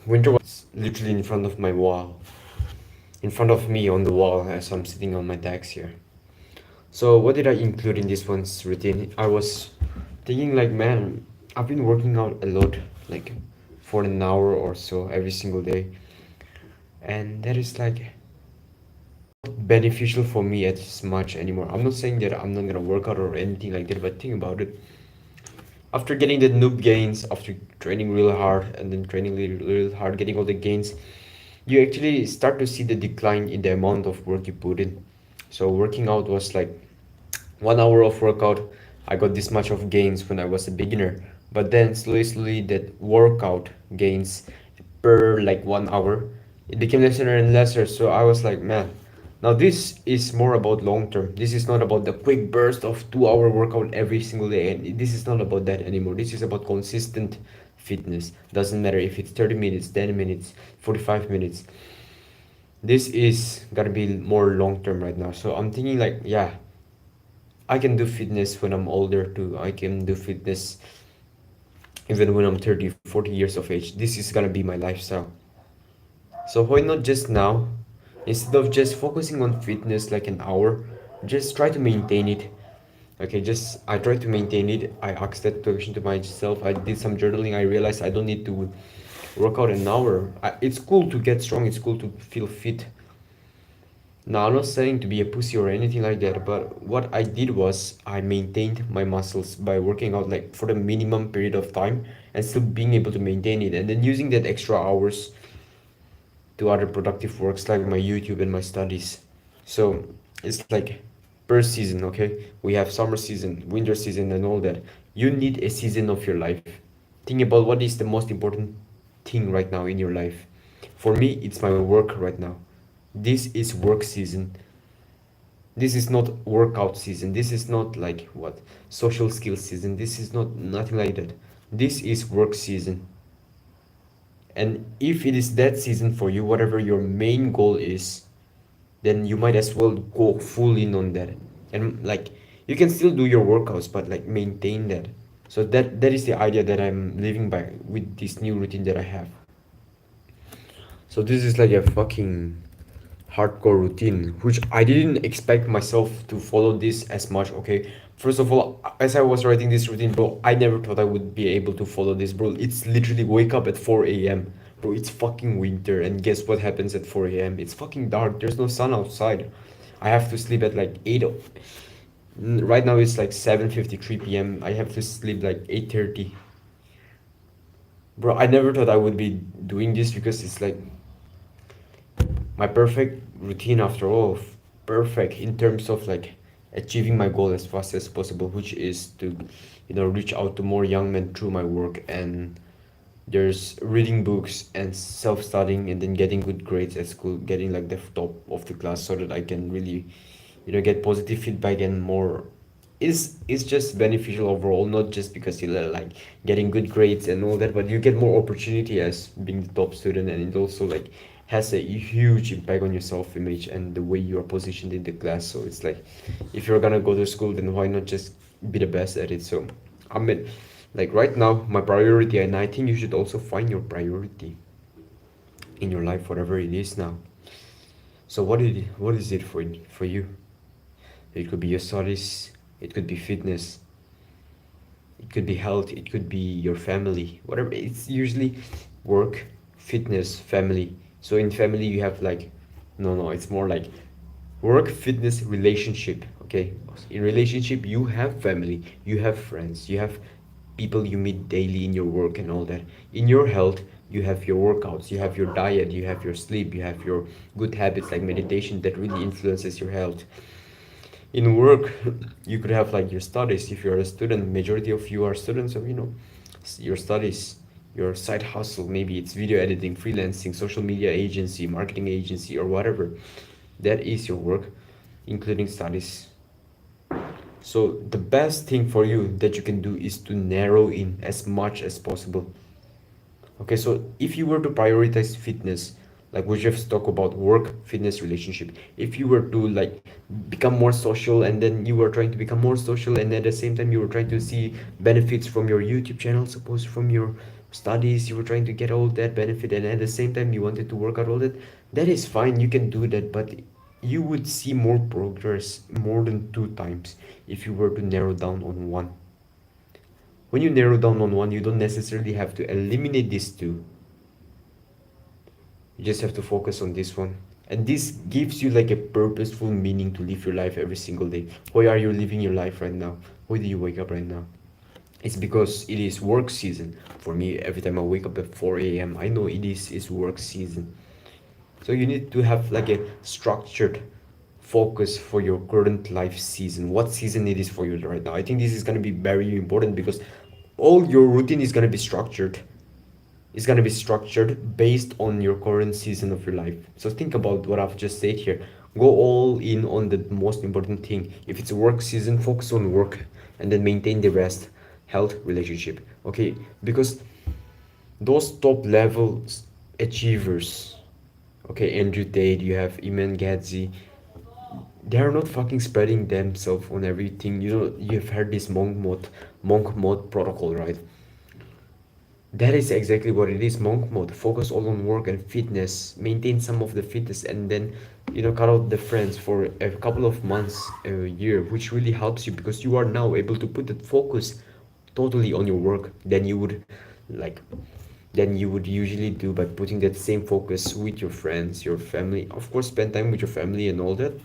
Winter was literally in front of my wall, in front of me on the wall as I'm sitting on my desk here. So what did I include in this one's routine? I was thinking like, man, I've been working out a lot, like for an hour or so every single day, and that is like beneficial for me as much anymore. I'm not saying that I'm not gonna work out or anything like that, but think about it. After getting the noob gains, after training real hard and then training real hard, getting all the gains, you actually start to see the decline in the amount of work you put in. So working out was like 1 hour of workout, I got this much of gains when I was a beginner. But then slowly that workout gains per like 1 hour, it became lesser and lesser. So I was like, man, now this is more about long term. This is not about the quick burst of 2 hour workout every single day. And this is not about that anymore. This is about consistent fitness. Doesn't matter if it's 30 minutes, 10 minutes, 45 minutes. This is gonna be more long term right now. So I'm thinking like, yeah, I can do fitness when I'm older too. I can do fitness even when I'm 30, 40 years of age. This is gonna be my lifestyle. So why not just now? Instead of just focusing on fitness like an hour, just try to maintain it. Okay, just I try to maintain it. I asked that question to myself. I did some journaling. I realized I don't need to work out an hour. It's cool to get strong. It's cool to feel fit. Now, I'm not saying to be a pussy or anything like that, but what I did was I maintained my muscles by working out like for the minimum period of time and still being able to maintain it, and then using that extra hours to other productive works like my YouTube and my studies. So it's like per season, okay? We have summer season, winter season, and all that. You need a season of your life. Think about what is the most important thing right now in your life. For me, it's my work right now. This is work season. This is not workout season. This is not like what social skills season. This is not nothing like that. This is work season. And if it is that season for you, whatever your main goal is, then you might as well go full in on that. And like you can still do your workouts, but like maintain that. So that is the idea that I'm living by with this new routine that I have. So this is like a fucking hardcore routine, which I didn't expect myself to follow this as much. Okay, first of all, as I was writing this routine, bro, I never thought I would be able to follow this, bro. It's literally wake up at 4 a.m. Bro, it's fucking winter, and guess what happens at 4 a.m.? It's fucking dark. There's no sun outside. I have to sleep at like 8. Right now it's like 7:53 p.m. I have to sleep like 8:30. Bro, I never thought I would be doing this because it's like my perfect routine after all. Perfect in terms of like achieving my goal as fast as possible, which is to reach out to more young men through my work. And there's reading books and self-studying and then getting good grades at school, getting like the top of the class so that I can really get positive feedback and more. Is just beneficial overall, not just because you're like getting good grades and all that, but you get more opportunity as being the top student, and it also like has a huge impact on your self-image and the way you are positioned in the class. So it's like, if you're gonna go to school, then why not just be the best at it? So I mean, like right now my priority, and I think you should also find your priority in your life, whatever it is now. So what is it for you? It could be your studies, it could be fitness, it could be health, it could be your family, whatever. It's usually work, fitness, family. So in family you have like, no, it's more like work, fitness, relationship. Okay, in relationship you have family, you have friends, you have people you meet daily in your work and all that. In your health, you have your workouts, you have your diet, you have your sleep, you have your good habits like meditation that really influences your health. In work, you could have like your studies. If you're a student, majority of you are students, of your studies, your side hustle. Maybe it's video editing, freelancing, social media agency, marketing agency, or whatever. That is your work, including studies. So the best thing for you that you can do is to narrow in as much as possible. Okay, so if you were to prioritize fitness, like we just talk about work, fitness, relationship. If you were to like become more social, and then you were trying to become more social, and at the same time you were trying to see benefits from your YouTube channel, suppose from your studies, you were trying to get all that benefit, and at the same time you wanted to work out all that. That is fine, you can do that, but you would see more progress more than two times if you were to narrow down on one. When you narrow down on one, you don't necessarily have to eliminate these two. You just have to focus on this one. And this gives you like a purposeful meaning to live your life every single day. Why are you living your life right now? Why do you wake up right now? It's because it is work season. For me, every time I wake up at 4 a.m., I know it is work season. So you need to have like a structured focus for your current life season. What season it is for you right now? I think this is gonna be very important because all your routine is gonna be structured. It's gonna be structured based on your current season of your life. So think about what I've just said here. Go all in on the most important thing. If it's a work season, focus on work and then maintain the rest. Health, relationship. Okay, because those top level achievers, okay, Andrew Tate, you have Iman Gadzi, they are not fucking spreading themselves on everything. You know, you've heard this monk mode protocol, right? That is exactly what it is. Monk mode. Focus all on work and fitness. Maintain some of the fitness, and then, cut out the friends for a couple of months, a year, which really helps you because you are now able to put that focus totally on your work like than you would usually do by putting that same focus with your friends, your family. Of course, spend time with your family and all that,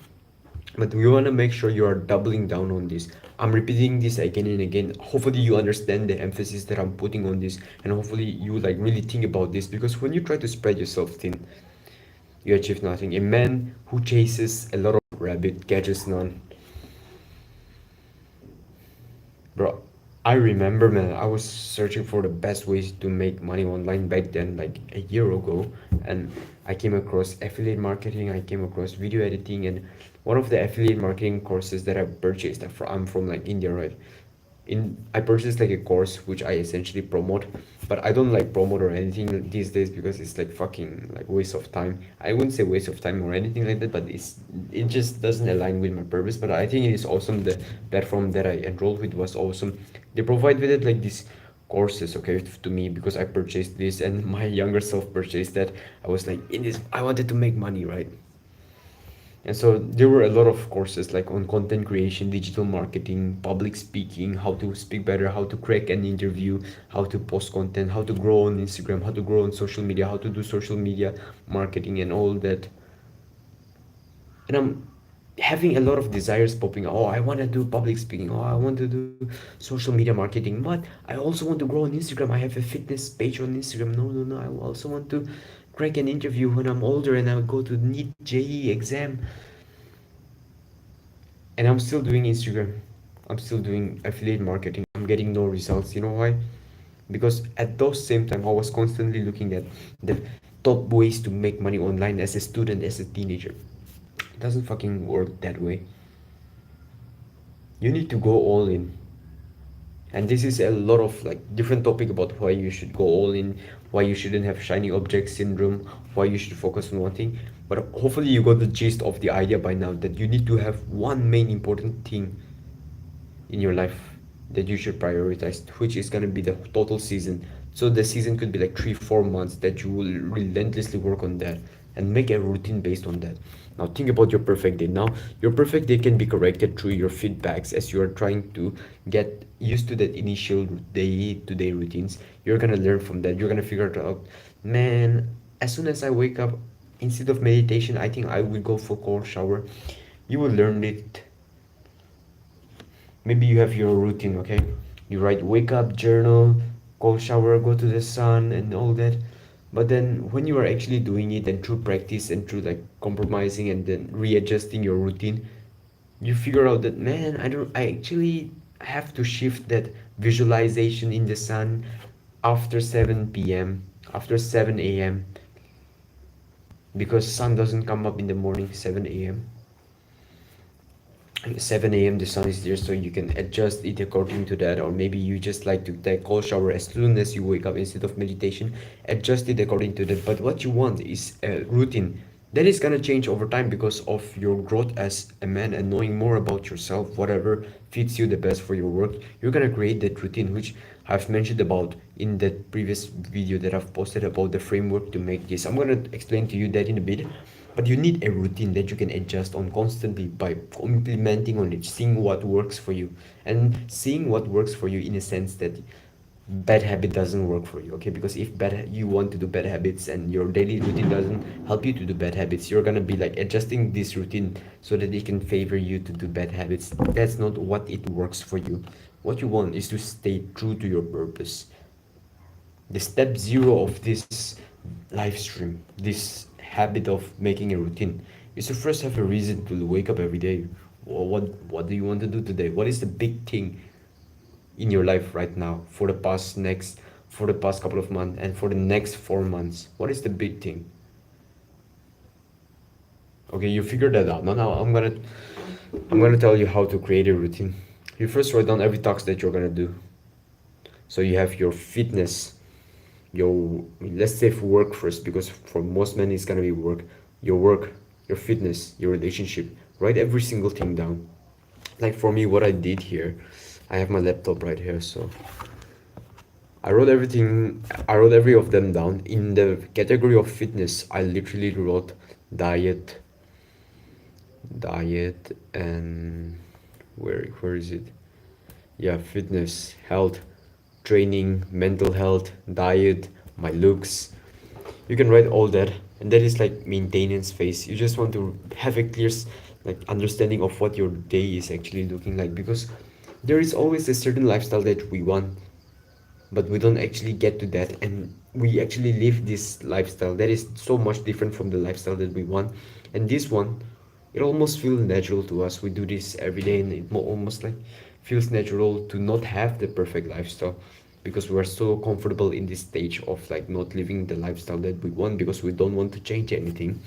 but we want to make sure you are doubling down on this. I'm repeating this again and again. Hopefully you understand the emphasis that I'm putting on this, and hopefully you like really think about this, because when you try to spread yourself thin, you achieve nothing. A man who chases a lot of rabbit catches none. Bro, I remember, man, I was searching for the best ways to make money online back then, like a year ago, and I came across affiliate marketing, I came across video editing, and one of the affiliate marketing courses that I purchased, I'm from like India, right? I purchased like a course which I essentially promote, but I don't like promote or anything these days because it's like fucking like waste of time. I wouldn't say waste of time or anything like that, but it just doesn't align with my purpose. But I think it is awesome. The platform that I enrolled with was awesome. They provide with it like these courses, okay, to me, because I purchased this and my younger self purchased that. I was like, in this, I wanted to make money, right? And so there were a lot of courses like on content creation, digital marketing, public speaking, how to speak better, how to crack an interview, how to post content, how to grow on Instagram, how to grow on social media, how to do social media marketing and all that. And I'm having a lot of desires popping up. Oh, I want to do public speaking. Oh, I want to do social media marketing. But I also want to grow on Instagram. I have a fitness page on Instagram. No, no, no. I also want to crack an interview when I'm older and I go to NEET JE exam. And I'm still doing Instagram. I'm still doing affiliate marketing. I'm getting no results. You know why? Because at those same time I was constantly looking at the top ways to make money online as a student, as a teenager. It doesn't fucking work that way. You need to go all in. And this is a lot of like different topic about why you should go all in, why you shouldn't have shiny object syndrome, why you should focus on one thing. But hopefully you got the gist of the idea by now, that you need to have one main important thing in your life that you should prioritize, which is gonna be the total season. So the season could be like 3 4 months that you will relentlessly work on that and make a routine based on that. Now think about your perfect day. Now your perfect day can be corrected through your feedbacks as you are trying to get used to that initial day-to-day routines. You're gonna learn from that. You're gonna figure it out. Man, as soon as I wake up, instead of meditation, I think I will go for cold shower. You will learn it. Maybe you have your routine, okay? You write wake up, journal, cold shower, go to the sun, and all that. But then when you are actually doing it and through practice and through like compromising and then readjusting your routine, you figure out that, man, I actually have to shift that visualization in the sun after 7 p.m., after 7 a.m., because sun doesn't come up in the morning 7 a.m. 7 a.m. the sun is there, so you can adjust it according to that. Or maybe you just like to take cold shower as soon as you wake up instead of meditation. Adjust it according to that. But what you want is a routine that is gonna change over time because of your growth as a man and knowing more about yourself. Whatever fits you the best for your work, you're gonna create that routine, which I've mentioned about in that previous video that I've posted about the framework to make this. I'm gonna explain to you that in a bit. But you need a routine that you can adjust on constantly by implementing on it, seeing what works for you, and seeing what works for you in a sense that bad habit doesn't work for you. Okay, because if you want to do bad habits and your daily routine doesn't help you to do bad habits, you're gonna be like adjusting this routine so that it can favor you to do bad habits. That's not what it works for you. What you want is to stay true to your purpose. The step zero of this live stream, this habit of making a routine, is to first have a reason to wake up every day. What do you want to do today? What is the big thing in your life right now for the past couple of months and for the next 4 months? What is the big thing? Okay, you figured that out. Now I'm gonna tell you how to create a routine. You first write down every task that you're gonna do. So you have your fitness, your, let's say for work first, because for most men it's gonna be work, your fitness, your relationship. Write every single thing down. Like for me, what I did here, I have my laptop right here, so I wrote every of them down. In the category of fitness, I literally wrote diet, and where is it? Yeah, fitness, health, training, mental health, diet, my looks. You can write all that, and that is like maintenance phase. You just want to have a clear like understanding of what your day is actually looking like, because there is always a certain lifestyle that we want, but we don't actually get to that, and we actually live this lifestyle that is so much different from the lifestyle that we want. And this one, it almost feels natural to us. We do this every day, and it almost like feels natural to not have the perfect lifestyle, because we are so comfortable in this stage of like not living the lifestyle that we want, because we don't want to change anything.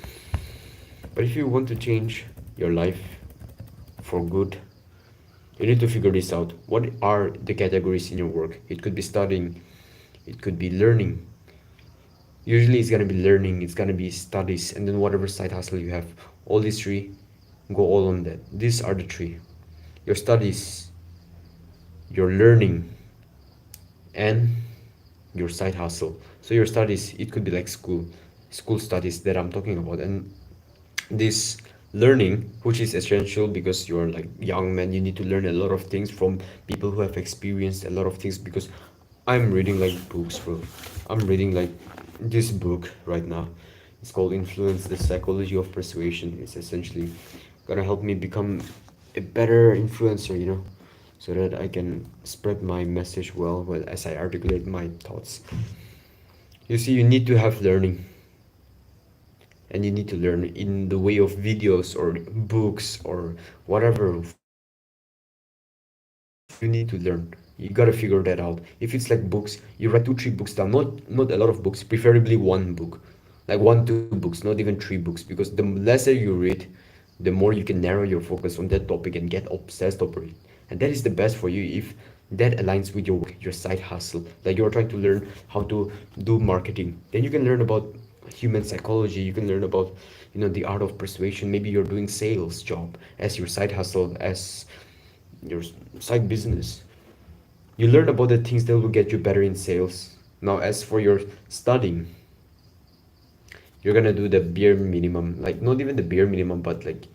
But if you want to change your life for good, you need to figure this out. What are the categories in your work? It could be studying, it could be learning. Usually it's gonna be learning, it's gonna be studies, and then whatever side hustle you have. All these three, go all on that. These are the three: your studies, your learning, and your side hustle. So your studies, it could be like school studies that I'm talking about, and this learning, which is essential because you're like young man, you need to learn a lot of things from people who have experienced a lot of things. Because I'm reading like books, bro. I'm reading like this book right now. It's called Influence: The Psychology of Persuasion. It's essentially gonna help me become a better influencer, so that I can spread my message well as I articulate my thoughts. You see, you need to have learning, and you need to learn in the way of videos or books or whatever form you need to learn. You need to learn. You gotta figure that out. If it's like books, you write 2 3 books down, not a lot of books, preferably one book, like 1 2 books, not even 3 books, because the lesser you read, the more you can narrow your focus on that topic and get obsessed over it. And that is the best for you if that aligns with your work, your side hustle. Like you're trying to learn how to do marketing, then you can learn about human psychology. You can learn about the art of persuasion. Maybe you're doing sales job as your side hustle, as your side business. You learn about the things that will get you better in sales. Now as for your studying, you're gonna do the bare minimum, like not even the bare minimum, but like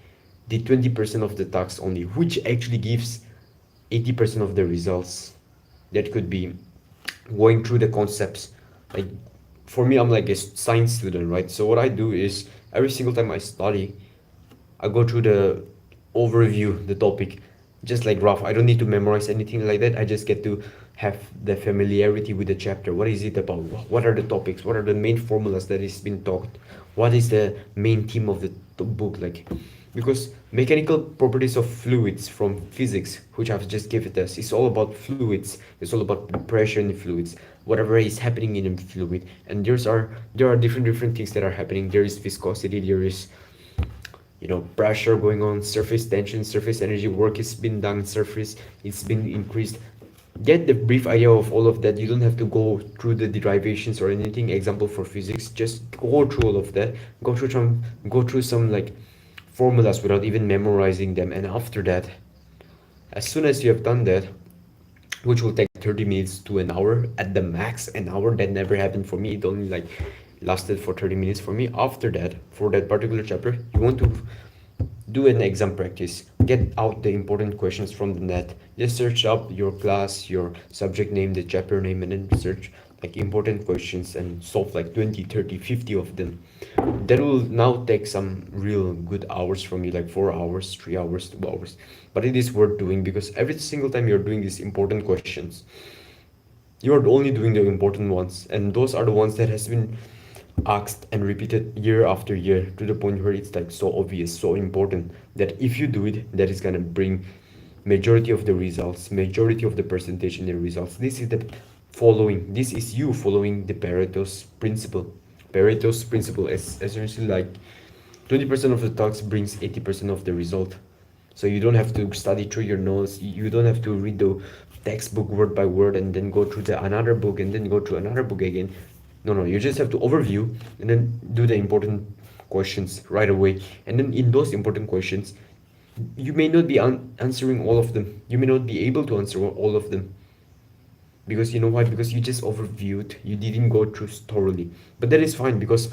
the 20% of the tasks only, which actually gives 80% of the results. That could be going through the concepts. Like for me, I'm like a science student, right? So what I do is every single time I study, I go through the overview, the topic, just like rough. I don't need to memorize anything like that. I just get to have the familiarity with the chapter. What is it about? What are the topics? What are the main formulas that is being taught? What is the main theme of the book? Like, because mechanical properties of fluids from physics, which I've just given us, is all about fluids. It's all about the pressure in the fluids, whatever is happening in a fluid. And there are different things that are happening. There is viscosity, there is pressure going on, surface tension, surface energy, work has been done, surface it's been increased. Get the brief idea of all of that. You don't have to go through the derivations or anything. Example for physics, just go through all of that. Go through some like formulas without even memorizing them. And after that, as soon as you have done that, which will take 30 minutes to an hour at the max. An hour, that never happened for me. It only like lasted for 30 minutes for me. After that, for that particular chapter, you want to do an exam practice. Get out the important questions from the net. Just search up your class, your subject name, the chapter name, and then search like important questions and solve like 20, 30, 50 of them. That will now take some real good hours from you, like 4 hours, 3 hours, 2 hours. But it is worth doing, because every single time you're doing these important questions, you're only doing the important ones, and those are the ones that has been asked and repeated year after year, to the point where it's like so obvious, so important, that if you do it, that is gonna bring majority of the results, majority of the percentage in the results. This is the following, this is you following the Pareto's principle. Pareto's principle is essentially like 20% of the talks brings 80% of the result. So you don't have to study through your notes, you don't have to read the textbook word by word and then go through the another book and then go through another book again. No, you just have to overview and then do the important questions right away. And then in those important questions, you may not be answering all of them, you may not be able to answer all of them, because you know why, because you just overviewed, you didn't go through thoroughly. But that is fine, because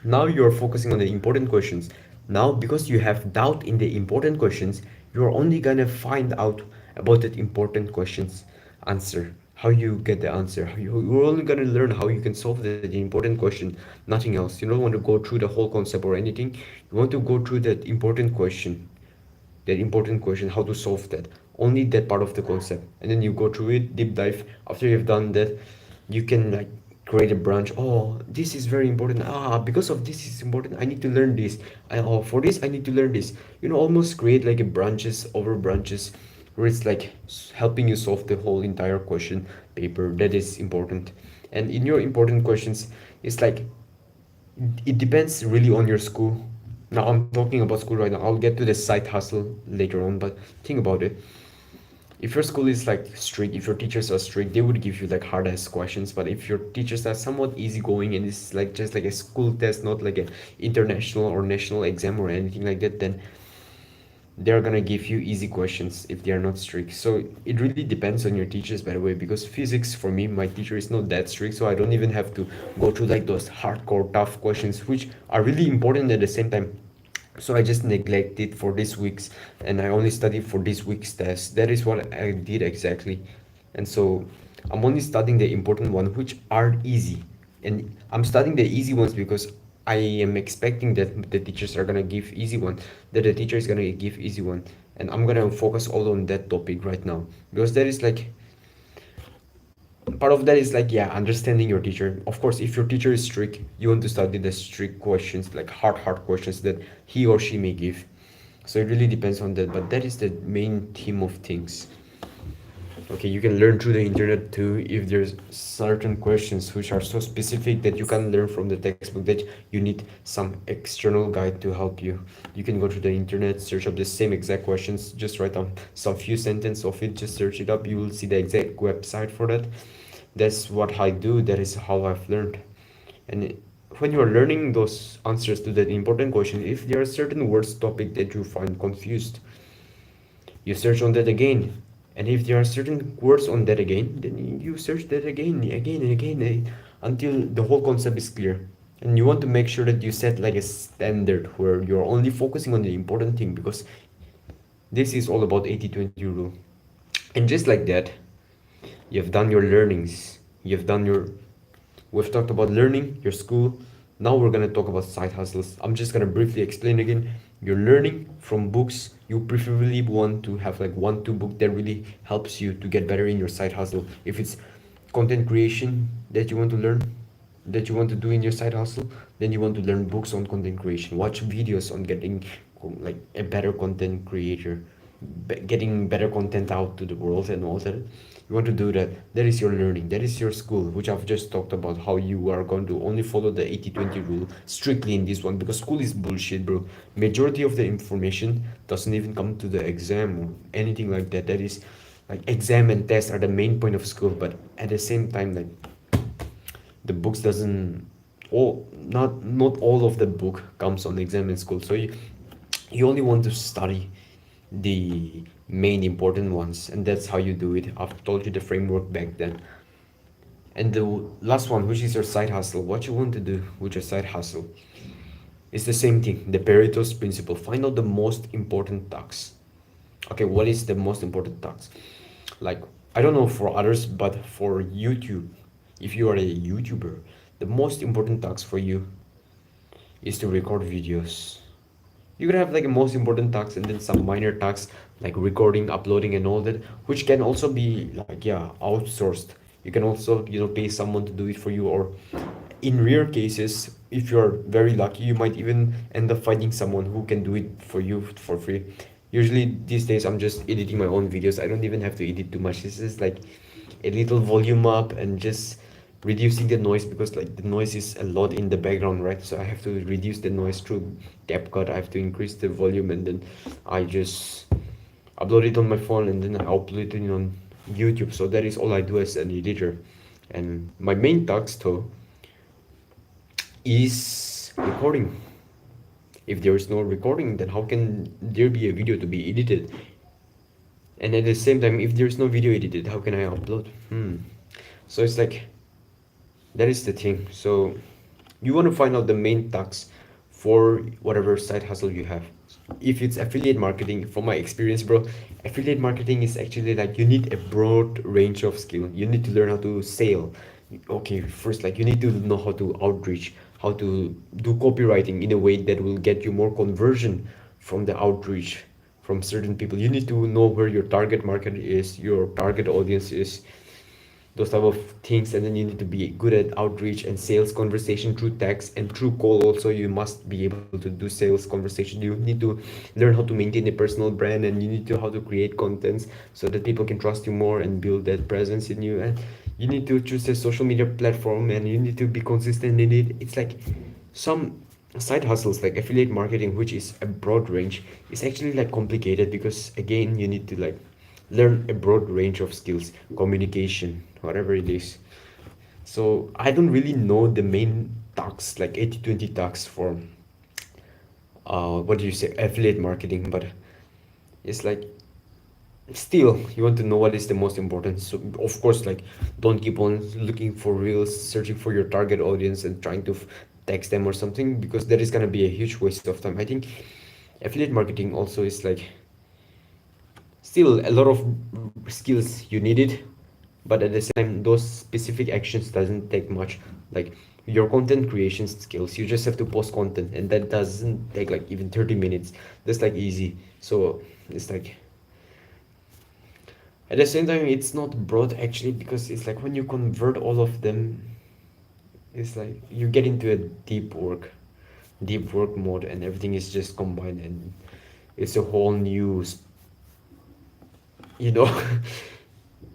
now you're focusing on the important questions. Now, because you have doubt in the important questions, you're only gonna find out about that important questions answer, how you get the answer, you're only gonna learn how you can solve the important question, nothing else. You don't want to go through the whole concept or anything, you want to go through that important question, how to solve that, only that part of the concept, and then you go through it deep dive. After you've done that, you can like create a branch. Oh, this is very important, because of this is important, I need to learn this. Oh, for this I need to learn this. Almost create like a branches over branches, where it's like helping you solve the whole entire question paper. That is important. And in your important questions, it's like it depends really on your school. Now I'm talking about school right now, I'll get to the side hustle later on, but think about it. If your school is like strict, if your teachers are strict, they would give you like hard ass questions. But if your teachers are somewhat easygoing and it's like just like a school test, not like a international or national exam or anything like that, then they're gonna give you easy questions if they are not strict. So it really depends on your teachers, by the way, because physics, for me, my teacher is not that strict, so I don't even have to go through like those hardcore tough questions, which are really important at the same time. So I just neglected for this week's, and I only studied for this week's test. That is what I did exactly. And so I'm only studying the important ones, which are easy. And I'm studying the easy ones because I am expecting that the teachers are gonna give easy one, that the teacher is gonna give easy one. And I'm gonna focus all on that topic right now, because that is like part of that is like, yeah, understanding your teacher. Of course, if your teacher is strict, you want to study the strict questions, like hard questions that he or she may give. So it really depends on that, but that is the main theme of things. Okay, you can learn through the internet too, if there's certain questions which are so specific that you can learn from the textbook, that you need some external guide to help you. You can go to the internet, search up the same exact questions, just write down some few sentences of it, just search it up, you will see the exact website for that. That's what I do, that is how I've learned. And when you're learning those answers to that important question, if there are certain words topic that you find confused, you search on that again. And if there are certain words on that again, then you search that again and again, until the whole concept is clear. And you want to make sure that you set like a standard where you're only focusing on the important thing, because this is all about 80-20 rule. And just like that, you've done your learnings, you've done your we've talked about learning, your school. Now we're gonna talk about side hustles. I'm just gonna briefly explain again. You're learning from books. You preferably want to have like 1-2 book that really helps you to get better in your side hustle. If it's content creation that you want to learn, that you want to do in your side hustle, then you want to learn books on content creation. Watch videos on getting like a better content creator, getting better content out to the world and all that. You want to do that. That is your learning, that is your school, which I've just talked about, how you are going to only follow the 80-20 rule strictly in this one, because school is bullshit, bro. Majority of the information doesn't even come to the exam or anything like that. That is like exam and test are the main point of school, but at the same time, like the books doesn't all not all of the book comes on exam in school. So you only want to study the main important ones, and that's how you do it. I've told you the framework back then. And the last one, which is your side hustle, what you want to do with your side hustle, it's the same thing, the Pareto's principle. Find out the most important tasks. Okay, what is the most important task? Like, I don't know for others, but for YouTube, if you are a YouTuber, the most important task for you is to record videos. You could have like a most important task and then some minor tasks like recording, uploading, and all that, which can also be like, yeah, outsourced. You can also, pay someone to do it for you, or in rare cases, if you're very lucky, you might even end up finding someone who can do it for you for free. Usually these days I'm just editing my own videos. I don't even have to edit too much. This is like a little volume up and just reducing the noise, because like the noise is a lot in the background, right? So I have to reduce the noise through CapCut. I have to increase the volume, and then I just upload it on my phone, and then I upload it on YouTube. So that is all I do as an editor. And my main task though is recording. If there is no recording, then how can there be a video to be edited? And at the same time, if there's no video edited, how can I upload? So it's like, that is the thing. So you want to find out the main tasks for whatever side hustle you have. If it's affiliate marketing, from my experience, bro, affiliate marketing is actually like you need a broad range of skill. You need to learn how to sell. Okay, first, like you need to know how to outreach, how to do copywriting in a way that will get you more conversion from the outreach from certain people. You need to know where your target market is, your target audience is, those type of things. And then you need to be good at outreach and sales conversation through text and through call. Also, you must be able to do sales conversation. You need to learn how to maintain a personal brand, and you need to how to create contents so that people can trust you more and build that presence in you. And you need to choose a social media platform, and you need to be consistent in it. It's like some side hustles like affiliate marketing, which is a broad range, is actually like complicated, because again you need to like learn a broad range of skills, communication, whatever it is. So I don't really know the main tasks, like 80/20 tasks for what do you say, affiliate marketing, but it's like still you want to know what is the most important. So of course, like, don't keep on looking for reels, searching for your target audience and trying to text them or something, because that is going to be a huge waste of time. I think affiliate marketing also is like still a lot of skills you needed, but at the same time those specific actions doesn't take much. Like your content creation skills, you just have to post content, and that doesn't take like even 30 minutes. That's like easy. So it's like, at the same time, it's not broad actually, because it's like when you convert all of them, it's like you get into a deep work mode, and everything is just combined, and it's a whole new you know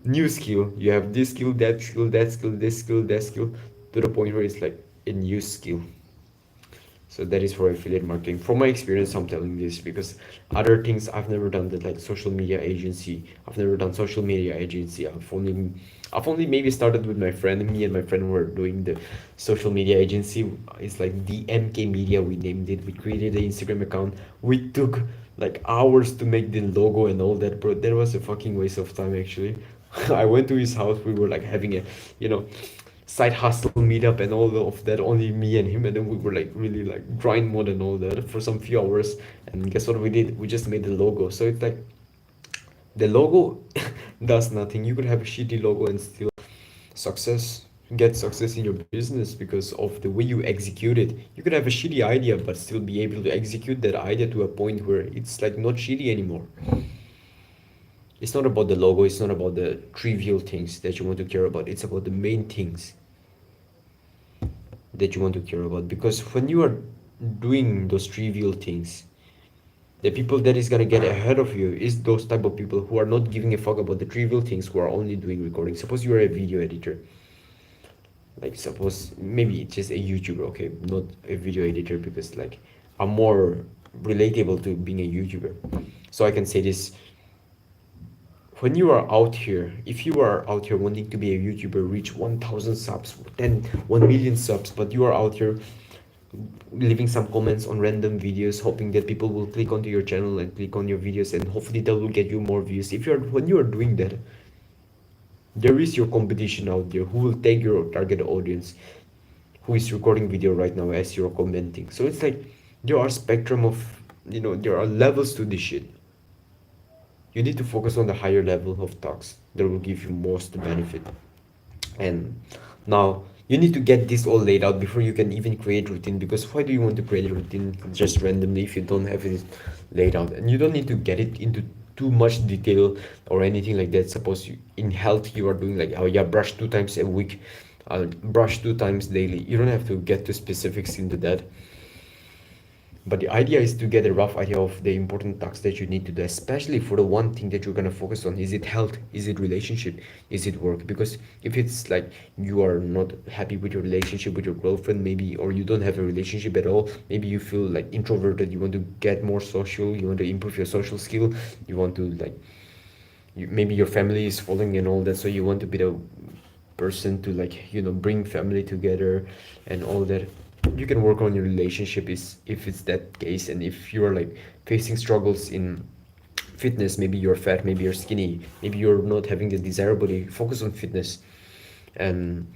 new skill. You have this skill, that skill, that skill, this skill, that skill, to the point where it's like a new skill. So that is for affiliate marketing. From my experience, I'm telling this, because other things I've never done, that like social media agency. I've never done social media agency. I've only maybe started with my friend. Me and my friend were doing the social media agency. It's like the MK Media, we named it. We created the Instagram account. We took like hours to make the logo and all that, bro. That was a fucking waste of time actually. I went to his house. We were like having a, you know, side hustle meetup and all of that, only me and him, and then we were like really like grind mode and all that for some few hours. And guess what we did? We just made the logo. So it's like the logo does nothing. You could have a shitty logo and still success get success in your business because of the way you execute it. You could have a shitty idea but still be able to execute that idea to a point where it's like not shitty anymore. It's not about the logo, it's not about the trivial things that you want to care about, it's about the main things that you want to care about. Because when you are doing those trivial things, the people that is gonna get ahead of you is those type of people who are not giving a fuck about the trivial things, who are only doing recording. Suppose you are a video editor, like suppose maybe it's just a YouTuber, okay, not a video editor, because like I'm more relatable to being a YouTuber. So I can say this: when you are out here, if you are out here wanting to be a YouTuber, reach 1,000 subs, then 1 million subs, but you are out here leaving some comments on random videos, hoping that people will click onto your channel and click on your videos, and hopefully that will get you more views. If you're when you are doing that, there is your competition out there who will take your target audience, who is recording video right now as you're commenting. So it's like there are spectrum of, there are levels to this shit. You need to focus on the higher level of talks that will give you most benefit. And now you need to get this all laid out before you can even create routine, because why do you want to create a routine just randomly if you don't have it laid out? And you don't need to get it into too much detail or anything like that. Suppose in health you are doing like, oh yeah, brush 2 times a week, brush 2 times daily. You don't have to get to specifics into that, but the idea is to get a rough idea of the important tasks that you need to do, especially for the one thing that you're gonna focus on. Is it health? Is it relationship? Is it work? Because if it's like you are not happy with your relationship with your girlfriend, maybe, or you don't have a relationship at all, maybe you feel like introverted, you want to get more social, you want to improve your social skill, you want to like, maybe your family is falling and all that, so you want to be the person to like, bring family together and all that. You can work on your relationship is if it's that case. And if you're like facing struggles in fitness, maybe you're fat, maybe you're skinny, maybe you're not having the desired body, focus on fitness. And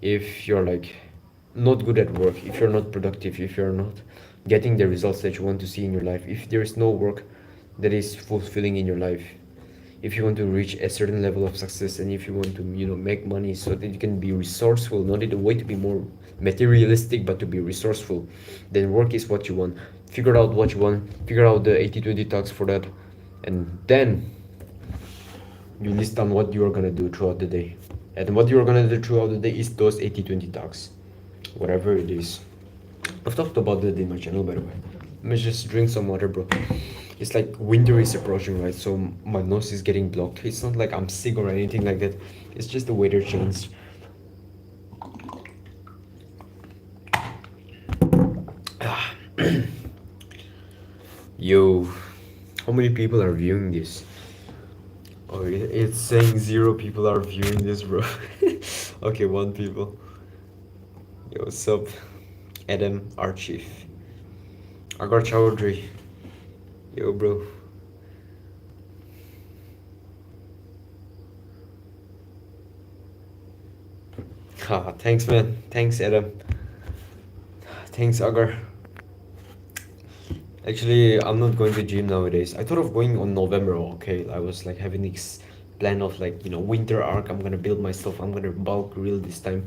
if you're like not good at work, if you're not productive, if you're not getting the results that you want to see in your life, if there is no work that is fulfilling in your life, if you want to reach a certain level of success, and if you want to make money so that you can be resourceful, not in a way to be more materialistic but to be resourceful, then work is what you want. Figure out what you want, figure out the 80-20 talks for that, and then you list down what you are gonna do throughout the day. And what you're gonna do throughout the day is those 80-20 talks, whatever it is. I've talked about that in my channel, by the way. Let me just drink some water, bro. It's like winter is approaching, right? So my nose is getting blocked. It's not like I'm sick or anything like that. It's just the weather changed. Yo, how many people are viewing this? Oh, it's saying 0 people are viewing this, bro. Okay, 1 people. Yo, what's up? Adam, our chief. Agar Chowdhury. Yo, bro. Thanks, man. Thanks, Adam. Thanks, Agar. Actually, I'm not going to gym nowadays. I thought of going on November. Okay, I was like having this plan of like, winter arc. I'm gonna build myself. I'm gonna bulk real this time.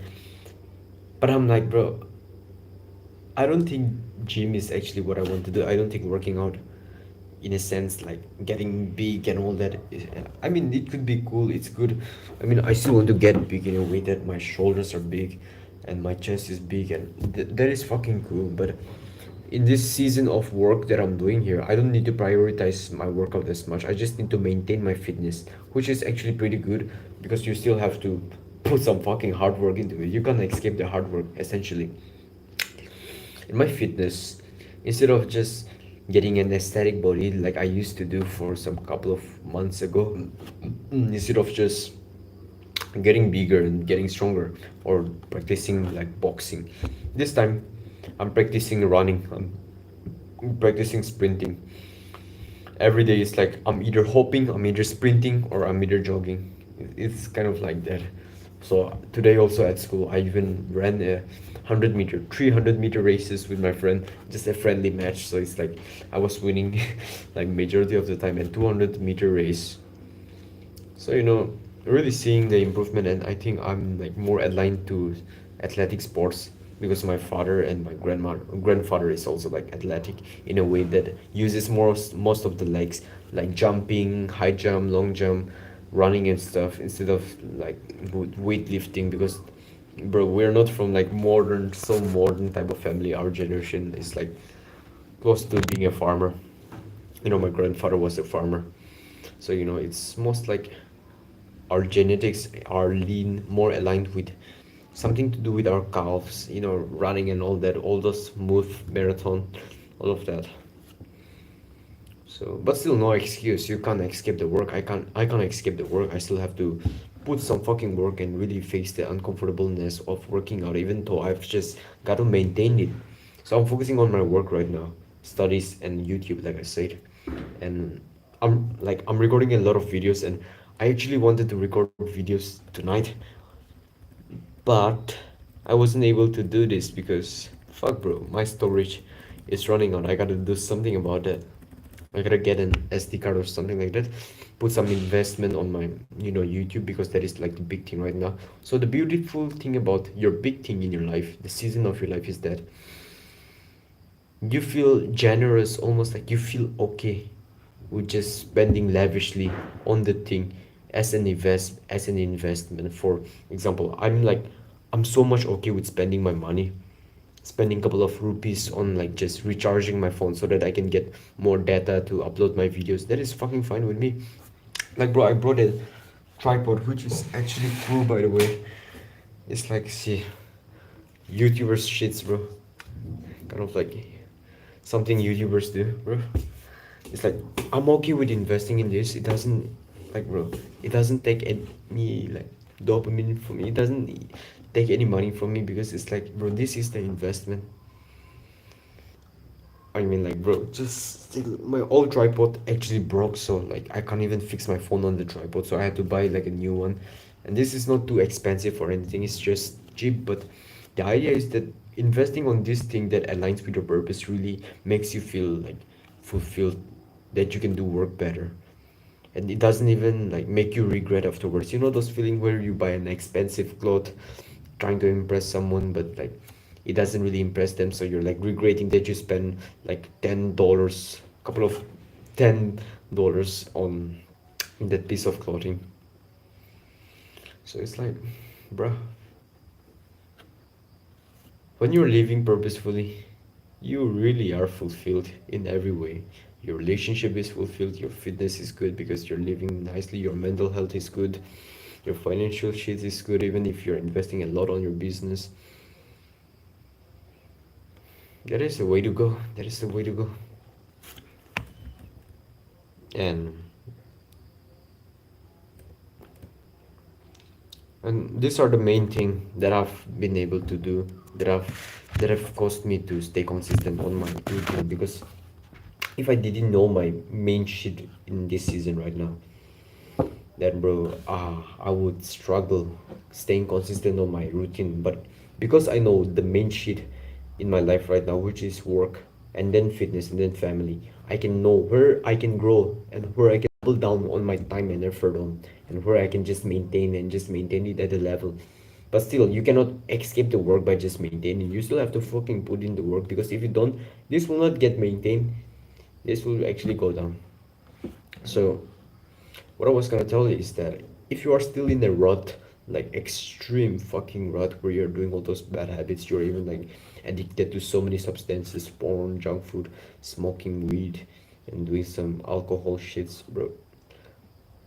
But I'm like, bro, I don't think gym is actually what I want to do. I don't think working out, in a sense, like getting big and all that, I mean, it could be cool. It's good. I mean, I still want to get big in a way that my shoulders are big and my chest is big, and that is fucking cool. But in this season of work that I'm doing here, I don't need to prioritize my workout as much. I just need to maintain my fitness, which is actually pretty good, because you still have to put some fucking hard work into it. You can't escape the hard work, essentially. In my fitness, instead of just getting an aesthetic body like I used to do for some couple of months ago, instead of just getting bigger and getting stronger or practicing like boxing, this time I'm practicing running, I'm practicing sprinting. Every day it's like I'm either hopping, I'm either sprinting, or I'm either jogging. It's kind of like that. So today also at school, I even ran a 100-meter, 300-meter races with my friend, just a friendly match. So it's like I was winning like majority of the time, and 200-meter race. So really seeing the improvement, and I think I'm like more aligned to athletic sports, because my father and my grandfather is also like athletic in a way that uses most of the legs, like jumping, high jump, long jump, running and stuff, instead of like weightlifting. Because bro, we're not from like modern type of family. Our generation is like close to being a farmer. My grandfather was a farmer, so it's most like our genetics are lean, more aligned with something to do with our calves, running and all that, all those smooth marathon, all of that. So, but still, no excuse. You can't escape the work. I can't escape the work. I still have to put some fucking work and really face the uncomfortableness of working out, even though I've just got to maintain it. So I'm focusing on my work right now, studies and YouTube, like I said. And I'm recording a lot of videos, and I actually wanted to record videos tonight, but I wasn't able to do this because fuck bro, my storage is running out. I gotta do something about that. I gotta get an SD card or something like that. Put some investment on my, YouTube, because that is like the big thing right now. So the beautiful thing about your big thing in your life, the season of your life, is that you feel generous, almost like you feel okay with just spending lavishly on the thing as an investment. For example, I'm so much okay with spending my money, spending a couple of rupees on like just recharging my phone so that I can get more data to upload my videos. That is fucking fine with me. Like bro, I brought a tripod, which is actually cool, by the way. It's like, see, YouTubers shits, bro. Kind of like something YouTubers do, bro. It's like I'm okay with investing in this. It doesn't, like bro, it doesn't take any like dopamine from me. It doesn't take any money from me, because it's like, bro, this is the investment. I mean, like bro, just still, my old tripod actually broke, so like I can't even fix my phone on the tripod, so I had to buy like a new one. And this is not too expensive or anything, it's just cheap. But the idea is that investing on this thing that aligns with your purpose really makes you feel like fulfilled, that you can do work better, and it doesn't even like make you regret afterwards. You know those feeling where you buy an expensive cloth trying to impress someone, but like it doesn't really impress them, so you're like regretting that you spend like $10, couple of $10 on that piece of clothing. So it's like, bruh, when you're living purposefully, you really are fulfilled in every way. Your relationship is fulfilled, your fitness is good because you're living nicely, your mental health is good, your financial shit is good, even if you're investing a lot on your business. That is the way to go. That is the way to go. And these are the main thing that I've been able to do, that have caused me to stay consistent on my routine. Because if I didn't know my main shit in this season right now, then bro, I would struggle staying consistent on my routine. But because I know the main shit in my life right now, which is work and then fitness and then family, I can know where I can grow and where I can double down on my time and effort on, and where I can just maintain it at a level. But still, you cannot escape the work by just maintaining. You still have to fucking put in the work, because if you don't, this will not get maintained. This will actually go down. So what I was gonna tell you is that if you are still in a rut, like extreme fucking rut, where you're doing all those bad habits, you're even like addicted to so many substances, porn, junk food, smoking weed, and doing some alcohol shits, bro.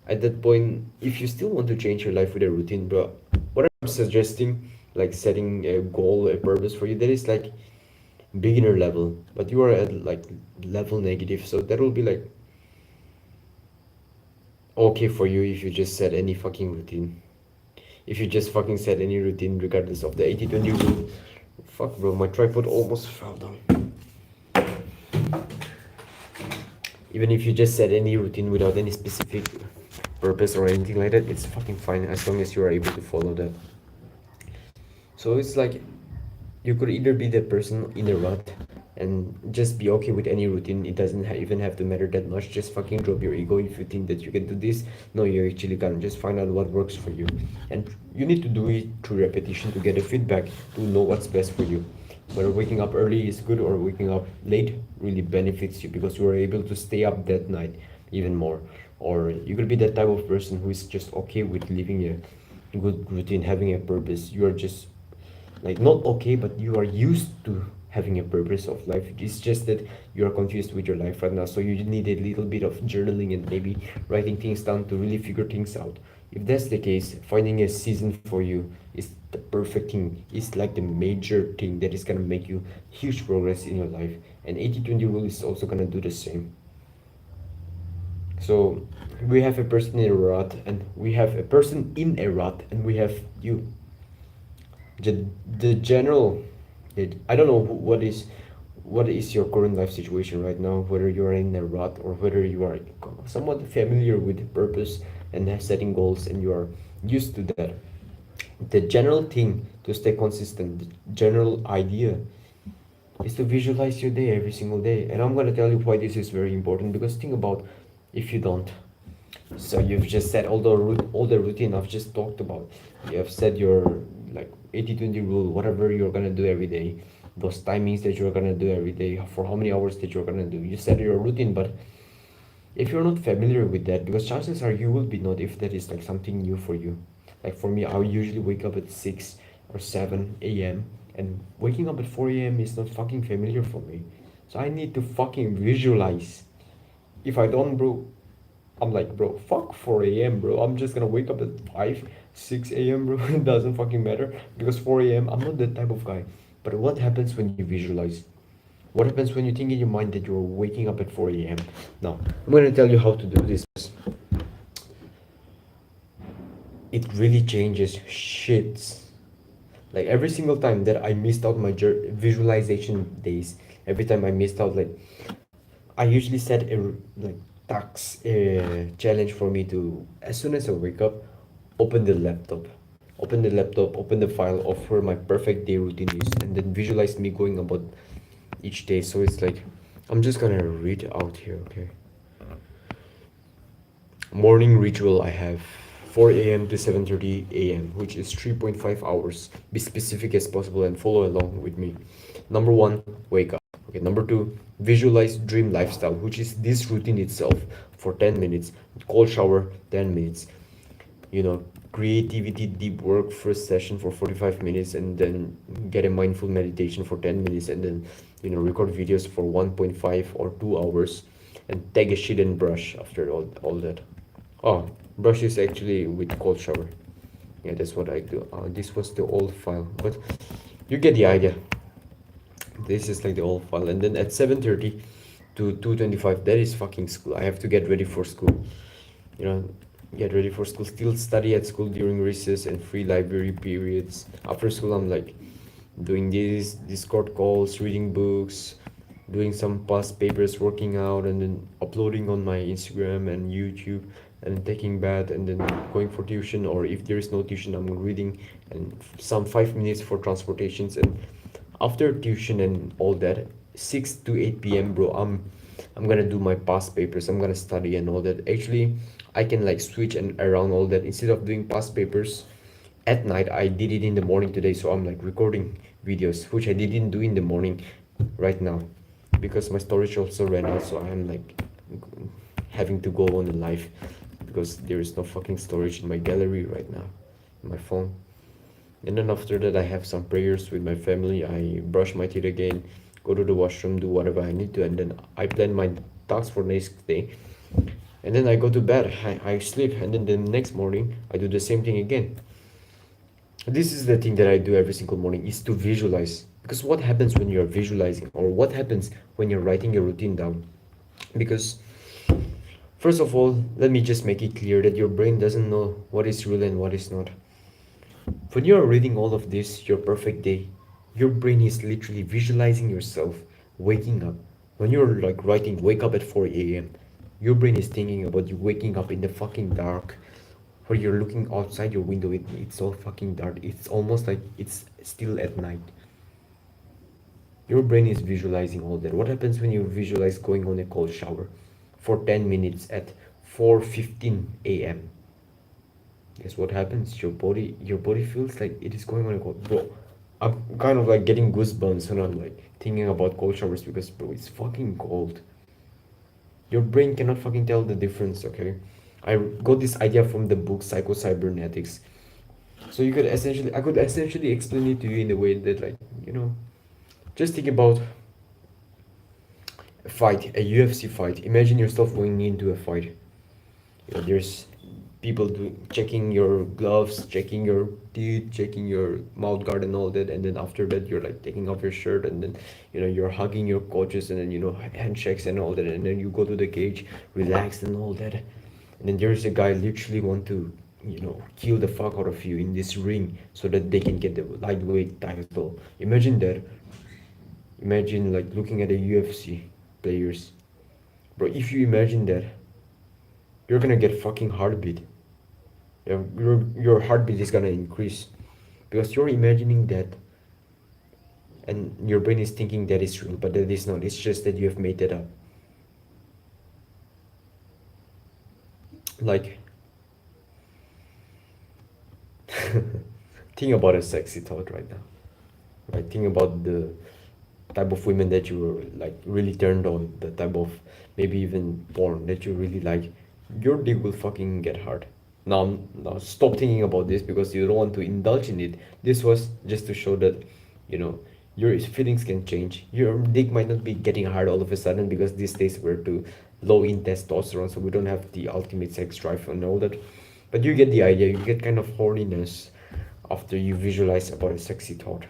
At that point, if you still want to change your life with a routine, bro, what I'm suggesting, like setting a goal, a purpose for you, that is like beginner level, but you are at like level negative, so that will be like okay for you if you just set any fucking routine. If you just fucking set any routine regardless of the 80/20 rule. Fuck bro, my tripod almost fell down. Even if you just set any routine without any specific purpose or anything like that, it's fucking fine as long as you are able to follow that. So it's like you could either be that person in a rut and just be okay with any routine. It doesn't even have to matter that much. Just fucking drop your ego. If you think that you can do this, no, you actually can't. Just find out what works for you, and you need to do it through repetition to get a feedback, to know what's best for you. Whether waking up early is good or waking up late really benefits you, because you are able to stay up that night even more. Or you could be that type of person who is just okay with living a good routine, having a purpose. You are just like not okay, but you are used to having a purpose of life. It's just that you are confused with your life right now, so you need a little bit of journaling and maybe writing things down to really figure things out. If that's the case, finding a season for you is the perfect thing. It's like the major thing that is gonna make you huge progress in your life. And 80/20 rule is also gonna do the same. So we have a person in a rut, and we have a person in a rut, and we have you. The general, I don't know what is your current life situation right now, whether you are in a rut or whether you are somewhat familiar with purpose and setting goals and you are used to that. The general thing to stay consistent, the general idea is to visualize your day every single day. And I'm going to tell you why this is very important, because think about if you don't. So you've just said all the routine I've just talked about. You have said your like 80-20 rule, whatever you're gonna do every day, those timings that you're gonna do every day, for how many hours that you're gonna do. You set your routine, but if you're not familiar with that, because chances are you will be not if that is like something new for you. Like for me, I usually wake up at 6 or 7 a.m. and waking up at 4 a.m. is not fucking familiar for me. So I need to fucking visualize. If I don't, bro, I'm like, bro, fuck 4 a.m., bro. I'm just gonna wake up at 5, 6 a.m., bro. It doesn't fucking matter because 4 a.m., I'm not that type of guy. But what happens when you visualize? What happens when you think in your mind that you're waking up at 4 a.m.? Now, I'm gonna tell you how to do this. It really changes shits. Like every single time that I missed out my visualization days, every time I missed out, like I usually set a like task challenge for me to, as soon as I wake up, open the laptop, open the file of where my perfect day routine is, and then visualize me going about each day. So it's like I'm just gonna read out here, okay? Morning ritual I have 4 a.m. to 7:30 a.m., which is 3.5 hours. Be specific as possible and follow along with me. Number one, wake up. Okay, number two, visualize dream lifestyle, which is this routine itself for 10 minutes. Cold shower, 10 minutes. You know, creativity, deep work, first session for 45 minutes, and then get a mindful meditation for 10 minutes, and then, record videos for 1.5 or 2 hours, and take a shit and brush after all that. Oh, brush is actually with cold shower. Yeah, that's what I do. This was the old file, but you get the idea. This is like the old file, and then at 7:30 to 2:25, that is fucking school. I have to get ready for school. You know, get ready for school. Still study at school during recess and free library periods. After school, I'm like doing these Discord calls, reading books, doing some past papers, working out, and then uploading on my Instagram and YouTube, and taking bath, and then going for tuition, or if there is no tuition, I'm reading, and some 5 minutes for transportations. And after tuition and all that, 6 to 8 p.m., bro, I'm gonna do my past papers. I'm gonna study and all that. Actually, I can like switch and around all that. Instead of doing past papers at night, I did it in the morning today. So I'm like recording videos, which I didn't do in the morning right now because my storage also ran out. So I'm like having to go on the live because there is no fucking storage in my gallery right now, in my phone. And then after that, I have some prayers with my family. I brush my teeth again, go to the washroom, do whatever I need to, and then I plan my tasks for next day. And then I go to bed, I sleep, and then the next morning I do the same thing again. This is the thing that I do every single morning, is to visualize. Because what happens when you're visualizing, or what happens when you're writing your routine down? Because first of all, let me just make it clear that your brain doesn't know what is real and what is not. When you're reading all of this, your perfect day, your brain is literally visualizing yourself waking up. When you're like writing wake up at 4 a.m., your brain is thinking about you waking up in the fucking dark, where you're looking outside your window, it's all fucking dark. It's almost like it's still at night. Your brain is visualizing all that. What happens when you visualize going on a cold shower for 10 minutes at 4:15 a.m.? Guess what happens? Your body feels like it is going on a cold. Bro, I'm kind of like getting goosebumps when I'm like thinking about cold showers because, bro, it's fucking cold. Your brain cannot fucking tell the difference, okay? I got this idea from the book Psycho-Cybernetics. So I could essentially explain it to you in a way that, like, just think about a fight, a UFC fight. Imagine yourself going into a fight. There's people checking your gloves, checking your teeth, checking your mouth guard and all that, and then after that you're like taking off your shirt, and then you're hugging your coaches, and then handshakes and all that, and then you go to the cage, relaxed and all that, and then there's a guy literally want to kill the fuck out of you in this ring so that they can get the lightweight title. Imagine that. Imagine like looking at the UFC players. Bro, if you imagine that, you're gonna get fucking heartbeat. Your heartbeat is gonna increase because you're imagining that, and your brain is thinking that is real, but that is not. It's just that you have made that up. Like, think about a sexy thought right now. Right? Think about the type of women that you were like really turned on, the type of maybe even porn that you really like. Your dick will fucking get hard. Now stop thinking about this because you don't want to indulge in it. This was just to show that, you know, your feelings can change. Your dick might not be getting hard all of a sudden because these days we're too low in testosterone, so we don't have the ultimate sex drive and all that. But you get the idea. You get kind of horniness after you visualize about a sexy thought.